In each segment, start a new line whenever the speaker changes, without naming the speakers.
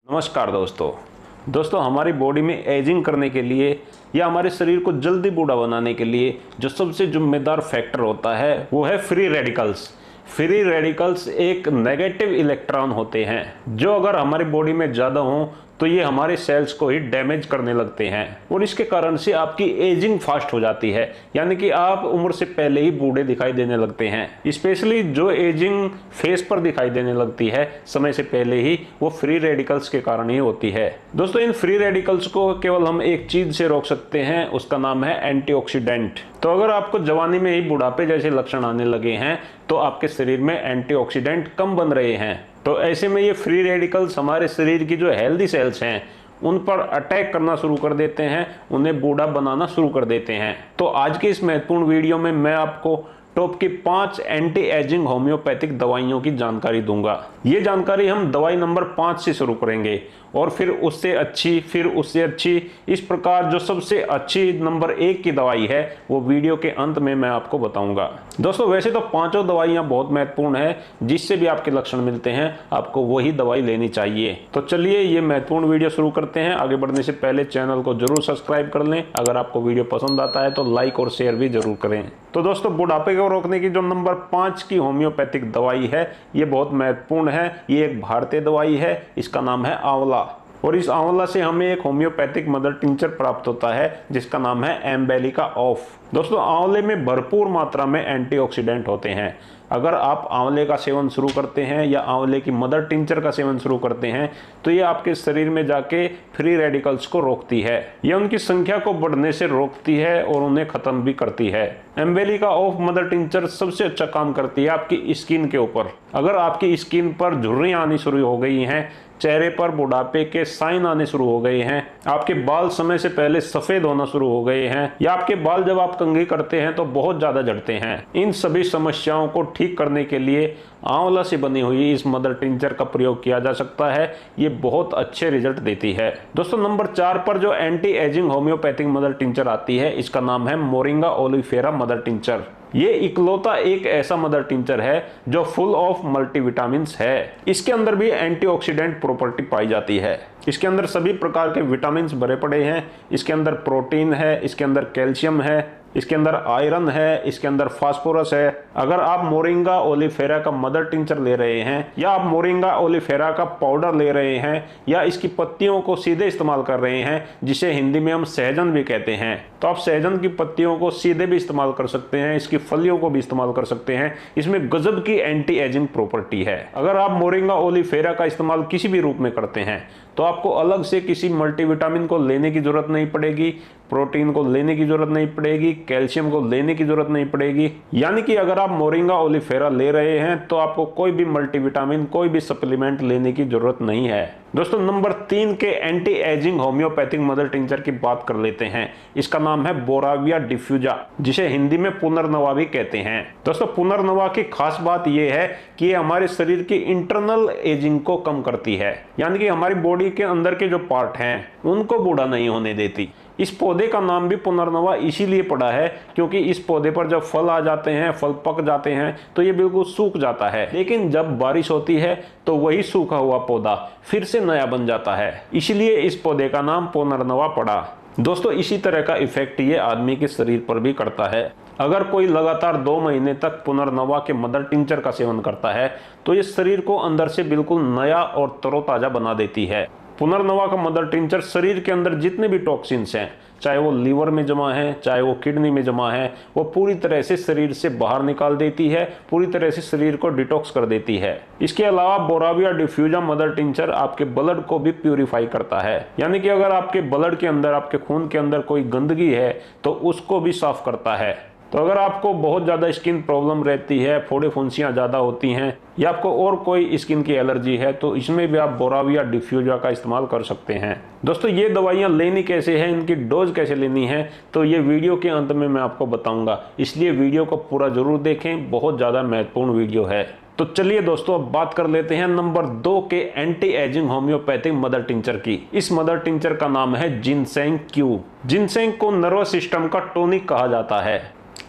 नमस्कार दोस्तों हमारी बॉडी में एजिंग करने के लिए या हमारे शरीर को जल्दी बूढ़ा बनाने के लिए जो सबसे जिम्मेदार फैक्टर होता है वो है फ्री रेडिकल्स। फ्री रेडिकल्स एक नेगेटिव इलेक्ट्रॉन होते हैं जो अगर हमारी बॉडी में ज़्यादा हों तो ये हमारे सेल्स को ही डैमेज करने लगते हैं और इसके कारण से आपकी एजिंग फास्ट हो जाती है, यानी कि आप उम्र से पहले ही बूढ़े दिखाई देने लगते हैं। स्पेशली जो एजिंग फेस पर दिखाई देने लगती है समय से पहले ही, वो फ्री रेडिकल्स के कारण ही होती है। दोस्तों इन फ्री रेडिकल्स को केवल हम एक चीज से रोक सकते हैं, उसका नाम है एंटीऑक्सीडेंट। तो अगर आपको जवानी में ही बुढ़ापे जैसे लक्षण आने लगे हैं तो आपके शरीर में एंटीऑक्सीडेंट कम बन रहे हैं। तो ऐसे में ये फ्री रेडिकल्स हमारे शरीर की जो हेल्दी सेल्स हैं उन पर अटैक करना शुरू कर देते हैं, उन्हें बूढ़ा बनाना शुरू कर देते हैं। तो आज के इस महत्वपूर्ण वीडियो में मैं आपको टॉप की 5 एंटी एजिंग होम्योपैथिक दवाइयों की जानकारी दूंगा। ये जानकारी हम दवाई नंबर 5 से शुरू करेंगे और फिर उससे अच्छी, फिर उससे अच्छी, इस प्रकार जो सबसे अच्छी नंबर 1 की दवाई है वो वीडियो के अंत में मैं आपको बताऊंगा। दोस्तों वैसे तो पांचों दवाइयां बहुत महत्वपूर्ण है, जिससे भी आपके लक्षण मिलते हैं आपको वही दवाई लेनी चाहिए। तो चलिए ये महत्वपूर्ण वीडियो शुरू करते हैं। आगे बढ़ने से पहले चैनल को जरूर सब्सक्राइब कर लें। अगर आपको वीडियो पसंद आता है तो लाइक और शेयर भी जरूर करें। तो दोस्तों बुढ़ापे को रोकने की जो नंबर 5 की होम्योपैथिक दवाई है ये बहुत महत्वपूर्ण है। ये एक भारतीय दवाई है, इसका नाम है आंवला। और इस आंवला से हमें एक होम्योपैथिक मदर टिंचर प्राप्त होता है जिसका नाम है एम्बेलिका ऑफ। दोस्तों आंवले में भरपूर मात्रा में एंटीऑक्सीडेंट होते हैं। अगर आप आंवले का सेवन शुरू करते हैं या आंवले की मदर टिंचर का सेवन शुरू करते हैं तो ये आपके शरीर में जाके फ्री रेडिकल्स को रोकती है, ये उनकी संख्या को बढ़ने से रोकती है और उन्हें खत्म भी करती है। एम्बेलिका ऑफ मदर टिंचर सबसे अच्छा काम करती है आपकी स्किन के ऊपर। अगर आपकी स्किन पर झुर्रियां आनी शुरू हो गई हैं, चेहरे पर बुढ़ापे के साइन आने शुरू हो गए हैं, आपके बाल समय से पहले सफेद होना शुरू हो गए हैं या आपके बाल जब आप कंघी करते हैं तो बहुत ज्यादा झड़ते हैं, इन सभी समस्याओं को ठीक करने के लिए आंवला से बनी हुई इस मदर टिंचर का प्रयोग किया जा सकता है। ये बहुत अच्छे रिजल्ट देती है। दोस्तों नंबर 4 पर जो anti ageing homeopathic mother tincture आती है इसका नाम है मोरिंगा ओलिफेरा मदर टिंचर। ये इकलौता एक ऐसा मदर टिंचर है जो फुल ऑफ मल्टीविटामिन्स है। इसके अंदर भी एंटीऑक्सीडेंट प्रॉपर्टी पाई जाती है। इसके अंदर सभी प्रकार के विटामिन्स भरे पड़े हैं। इसके अंदर प्रोटीन है, इसके अंदर कैल्शियम है, इसके अंदर आयरन है, इसके अंदर फास्फोरस है। अगर आप मोरिंगा ओलिफेरा का मदर टिंचर ले रहे हैं या आप मोरिंगा ओलिफेरा का पाउडर ले रहे हैं या इसकी पत्तियों को सीधे इस्तेमाल कर रहे हैं, जिसे हिंदी में हम सहजन भी कहते हैं, तो आप सहजन की पत्तियों को सीधे भी इस्तेमाल कर सकते हैं, इसकी फलियों को भी इस्तेमाल कर सकते हैं। इसमें गजब की एंटी एजिंग प्रॉपर्टी है। अगर आप मोरिंगा ओलिफेरा का इस्तेमाल किसी भी रूप में करते हैं तो आपको अलग से किसी मल्टीविटामिन को लेने की जरूरत नहीं पड़ेगी, प्रोटीन को लेने की जरूरत नहीं पड़ेगी, कैल्शियम को लेने की जरूरत नहीं पड़ेगी। यानी कि अगर आप मोरिंगा ओलिफेरा ले रहे हैं तो आपको कोई भी मल्टीविटामिन, कोई भी सप्लीमेंट लेने की जरूरत नहीं है। दोस्तों नंबर 3 के anti ageing homeopathic mother tincture की बात कर लेते हैं। इसका नाम है बोराविया डिफ्यूजा, जिसे हिंदी में पुनर्नवा भी कहते हैं। दोस्तों पुनर्नवा की खास बात यह है कि ये हमारे शरीर की इंटरनल एजिंग को कम करती है, यानी कि हमारी बॉडी के अंदर के जो पार्ट हैं उनको बूढ़ा नहीं होने देती। इस पौधे का नाम भी पुनर्नवा इसीलिए पड़ा है क्योंकि इस पौधे पर जब फल आ जाते हैं, फल पक जाते हैं तो ये बिल्कुल सूख जाता है, लेकिन जब बारिश होती है तो वही सूखा हुआ पौधा फिर से नया बन जाता है, इसलिए इस पौधे का नाम पुनर्नवा पड़ा। दोस्तों इसी तरह का इफेक्ट ये आदमी के शरीर पर भी करता है। अगर कोई लगातार 2 महीने तक पुनर्नवा के मदर टिंचर का सेवन करता है तो ये शरीर को अंदर से बिल्कुल नया और तरोताजा बना देती है। पुनर्नवा का मदर टिंचर शरीर के अंदर जितने भी टॉक्सिन्स हैं, चाहे वो लीवर में जमा है, चाहे वो किडनी में जमा है, वो पूरी तरह से शरीर से बाहर निकाल देती है, पूरी तरह से शरीर को डिटॉक्स कर देती है। इसके अलावा बोराविया डिफ्यूजा मदर टिंचर आपके ब्लड को भी प्यूरिफाई करता है, यानी कि अगर आपके ब्लड के अंदर, आपके खून के अंदर कोई गंदगी है तो उसको भी साफ करता है। तो अगर आपको बहुत ज़्यादा स्किन प्रॉब्लम रहती है, फोड़े फुंसियाँ ज़्यादा होती हैं या आपको और कोई स्किन की एलर्जी है तो इसमें भी आप बोराविया डिफ्यूजा का इस्तेमाल कर सकते हैं। दोस्तों ये दवाइयाँ लेनी कैसे हैं, इनकी डोज कैसे लेनी है, तो ये वीडियो के अंत में मैं आपको बताऊंगा, इसलिए वीडियो को पूरा जरूर देखें, बहुत ज़्यादा महत्वपूर्ण वीडियो है। तो चलिए दोस्तों अब बात कर लेते हैं नंबर 2 के anti ageing homeopathic mother tincture की। इस मदर टिंचर का नाम है जिनसेंग क्यू। जिनसेंग को नर्वस सिस्टम का टॉनिक कहा जाता है।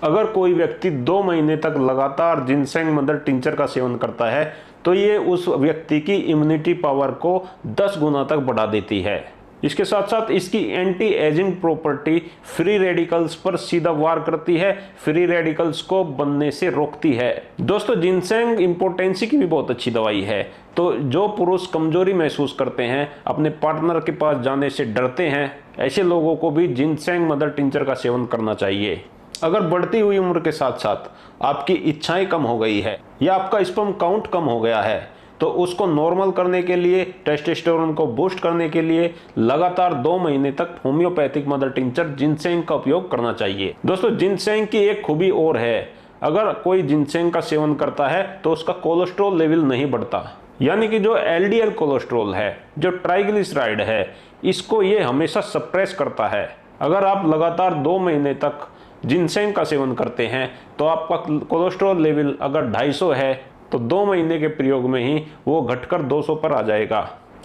अगर कोई व्यक्ति 2 महीने तक लगातार जिनसेंग मदर टिंचर का सेवन करता है तो ये उस व्यक्ति की इम्यूनिटी पावर को 10 गुना तक बढ़ा देती है। इसके साथ साथ इसकी anti ageing property free radicals पर सीधा वार करती है, फ्री रेडिकल्स को बनने से रोकती है। दोस्तों जिनसेंग इम्पोर्टेंसी की भी बहुत अच्छी दवाई है। तो जो पुरुष कमजोरी महसूस करते हैं, अपने पार्टनर के पास जाने से डरते हैं, ऐसे लोगों को भी जिनसेंग मदर टिंचर का सेवन करना चाहिए। अगर बढ़ती हुई उम्र के साथ साथ आपकी इच्छाएं कम हो गई है या आपका स्पर्म काउंट कम हो गया है, तो उसको नॉर्मल करने के लिए, टेस्टोस्टेरोन को बूस्ट करने के लिए लगातार 2 महीने तक होम्योपैथिक मदर टिंचर जिनसेंग का उपयोग करना चाहिए। दोस्तों जिनसेंग की एक खूबी और है, अगर कोई जिनसेंग का सेवन करता है तो उसका कोलेस्ट्रॉल लेवल नहीं बढ़ता, यानी कि जो एलडीएल कोलेस्ट्रॉल है, जो ट्राइग्लिसराइड है, इसको ये हमेशा सप्रेस करता है। अगर आप लगातार 2 महीने तक जिनसेंग का सेवन करते हैं तो आपका कोलेस्ट्रॉल लेवल अगर 250 है तो 2 महीने के प्रयोग में ही वो घटकर 200 पर आ जाएगा।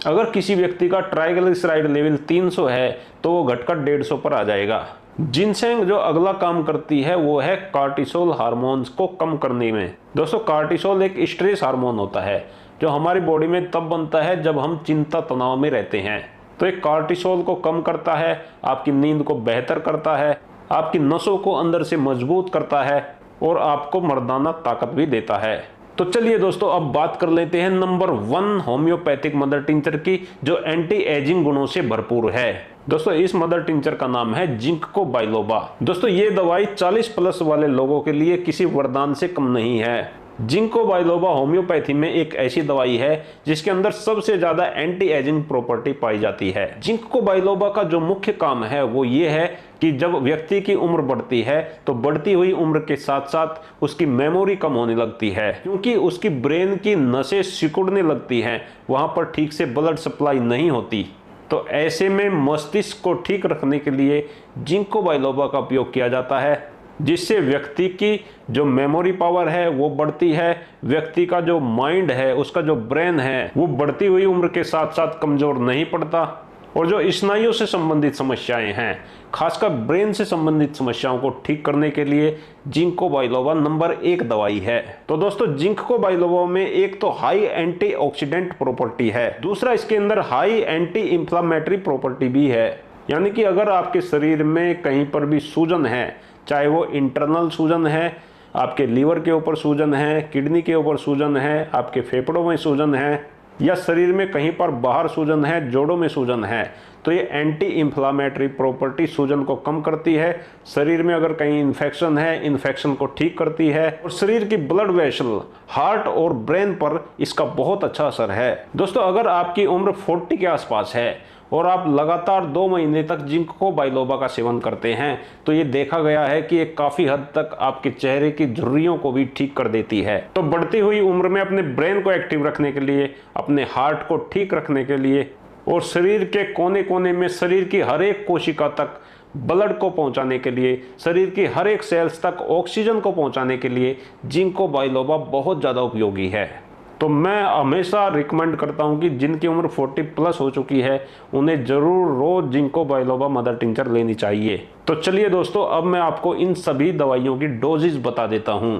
अगर किसी व्यक्ति का ट्राइग्लिसराइड लेवल 300 है तो वो घटकर 150 पर आ जाएगा। जिनसेंग जो अगला काम करती है वो है कार्टिसोल हार्मोन्स को कम करने में। दोस्तों कार्टिसोल एक स्ट्रेस हार्मोन होता है जो हमारी बॉडी में तब बनता है जब हम चिंता तनाव में रहते हैं। तो एक कार्टिसोल को कम करता है, आपकी नींद को बेहतर करता है, आपकी नसों को अंदर से मजबूत करता है और आपको मर्दाना ताकत भी देता है। तो चलिए दोस्तों अब बात कर लेते हैं नंबर 1 होम्योपैथिक मदर टिंचर की, जो एंटी एजिंग गुणों से भरपूर है। दोस्तों इस मदर टिंचर का नाम है जिंको बाइलोबा। दोस्तों ये दवाई 40 प्लस वाले लोगों के लिए किसी वरदान से कम नहीं है। जिंको बाइलोबा होम्योपैथी में एक ऐसी दवाई है जिसके अंदर सबसे ज्यादा एंटी एजिंग प्रॉपर्टी पाई जाती है। जिंको बाइलोबा का जो मुख्य काम है वो ये है कि जब व्यक्ति की उम्र बढ़ती है तो बढ़ती हुई उम्र के साथ साथ उसकी मेमोरी कम होने लगती है, क्योंकि उसकी ब्रेन की नसें सिकुड़ने लगती हैं, वहां पर ठीक से ब्लड सप्लाई नहीं होती। तो ऐसे में मस्तिष्क को ठीक रखने के लिए जिंको बाइलोबा का उपयोग किया जाता है, जिससे व्यक्ति की जो मेमोरी पावर है वो बढ़ती है, व्यक्ति का जो माइंड है, उसका जो ब्रेन है वो बढ़ती हुई उम्र के साथ साथ कमजोर नहीं पड़ता, और जो स्नायुओं से संबंधित समस्याएं हैं, खासकर ब्रेन से संबंधित समस्याओं को ठीक करने के लिए जिंको बाइलोबा नंबर 1 दवाई है। तो दोस्तों जिंको बाइलोबा में एक तो हाई एंटीऑक्सीडेंट प्रॉपर्टी है, दूसरा इसके अंदर हाई एंटी इंफ्लेमेटरी प्रॉपर्टी भी है। यानी कि अगर आपके शरीर में कहीं पर भी सूजन है, चाहे वो इंटरनल सूजन है, आपके लीवर के ऊपर सूजन है, किडनी के ऊपर सूजन है, आपके फेफड़ों में सूजन है, या शरीर में कहीं पर बाहर सूजन है, जोड़ों में सूजन है, तो ये एंटी इंफ्लेमेटरी प्रॉपर्टी सूजन को कम करती है। शरीर में अगर कहीं इन्फेक्शन है, इन्फेक्शन को ठीक करती है, और शरीर की ब्लड वेसल, हार्ट और ब्रेन पर इसका बहुत अच्छा असर है। दोस्तों अगर आपकी उम्र 40 के आसपास है और आप लगातार 2 महीने तक जिंको बाइलोबा का सेवन करते हैं तो ये देखा गया है कि ये काफ़ी हद तक आपके चेहरे की झुर्रियों को भी ठीक कर देती है। तो बढ़ती हुई उम्र में अपने ब्रेन को एक्टिव रखने के लिए, अपने हार्ट को ठीक रखने के लिए, और शरीर के कोने कोने में शरीर की हर एक कोशिका तक ब्लड को पहुंचाने के लिए, शरीर की हर एक सेल्स तक ऑक्सीजन को पहुंचाने के लिए जिंको बाइलोबा बहुत ज़्यादा उपयोगी है। तो मैं हमेशा रिकमेंड करता हूं कि जिनकी उम्र 40 प्लस हो चुकी है उन्हें जरूर रोज जिंको बाइलोबा मदर टिंचर लेनी चाहिए। तो चलिए दोस्तों अब मैं आपको इन सभी दवाइयों की डोजेज बता देता हूं।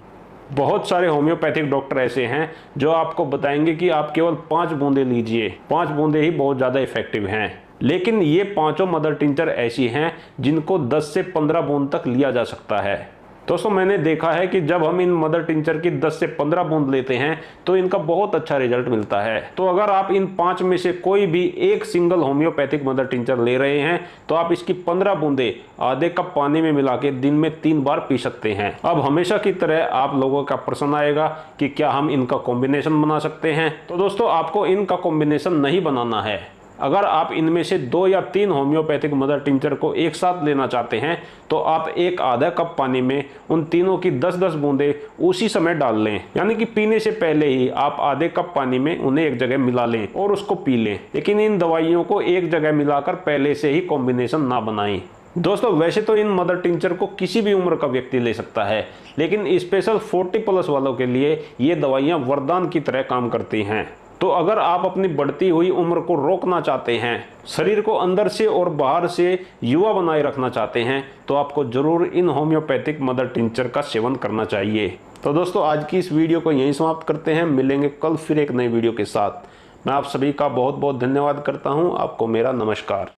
बहुत सारे होम्योपैथिक डॉक्टर ऐसे हैं जो आपको बताएंगे कि आप केवल 5 बूंदे लीजिए, 5 बूंदे ही बहुत ज़्यादा इफेक्टिव हैं। लेकिन ये 5 मदर टिंचर ऐसी हैं जिनको 10 से 15 बूंद तक लिया जा सकता है। दोस्तों मैंने देखा है कि जब हम इन मदर टिंचर की 10 से 15 बूंद लेते हैं तो इनका बहुत अच्छा रिजल्ट मिलता है। तो अगर आप इन 5 में से कोई भी एक सिंगल होम्योपैथिक मदर टिंचर ले रहे हैं तो आप इसकी 15 बूंदे आधे कप पानी में मिला के दिन में 3 बार पी सकते हैं। अब हमेशा की तरह आप लोगों का प्रश्न आएगा कि क्या हम इनका कॉम्बिनेशन बना सकते हैं। तो दोस्तों आपको इनका कॉम्बिनेशन नहीं बनाना है। अगर आप इनमें से 2 या 3 होम्योपैथिक मदर टिंचर को एक साथ लेना चाहते हैं तो आप एक आधा कप पानी में उन तीनों की 10-10 बूंदे उसी समय डाल लें, यानी कि पीने से पहले ही आप आधे कप पानी में उन्हें एक जगह मिला लें और उसको पी लें। लेकिन इन दवाइयों को एक जगह मिलाकर पहले से ही कॉम्बिनेशन ना बनाएं। दोस्तों वैसे तो इन मदर टिंचर को किसी भी उम्र का व्यक्ति ले सकता है, लेकिन स्पेशल 40 प्लस वालों के लिए ये दवाइयाँ वरदान की तरह काम करती हैं। तो अगर आप अपनी बढ़ती हुई उम्र को रोकना चाहते हैं, शरीर को अंदर से और बाहर से युवा बनाए रखना चाहते हैं, तो आपको जरूर इन होम्योपैथिक मदर टिंचर का सेवन करना चाहिए। तो दोस्तों आज की इस वीडियो को यहीं समाप्त करते हैं। मिलेंगे कल फिर एक नई वीडियो के साथ। मैं आप सभी का बहुत बहुत धन्यवाद करता हूं। आपको मेरा नमस्कार।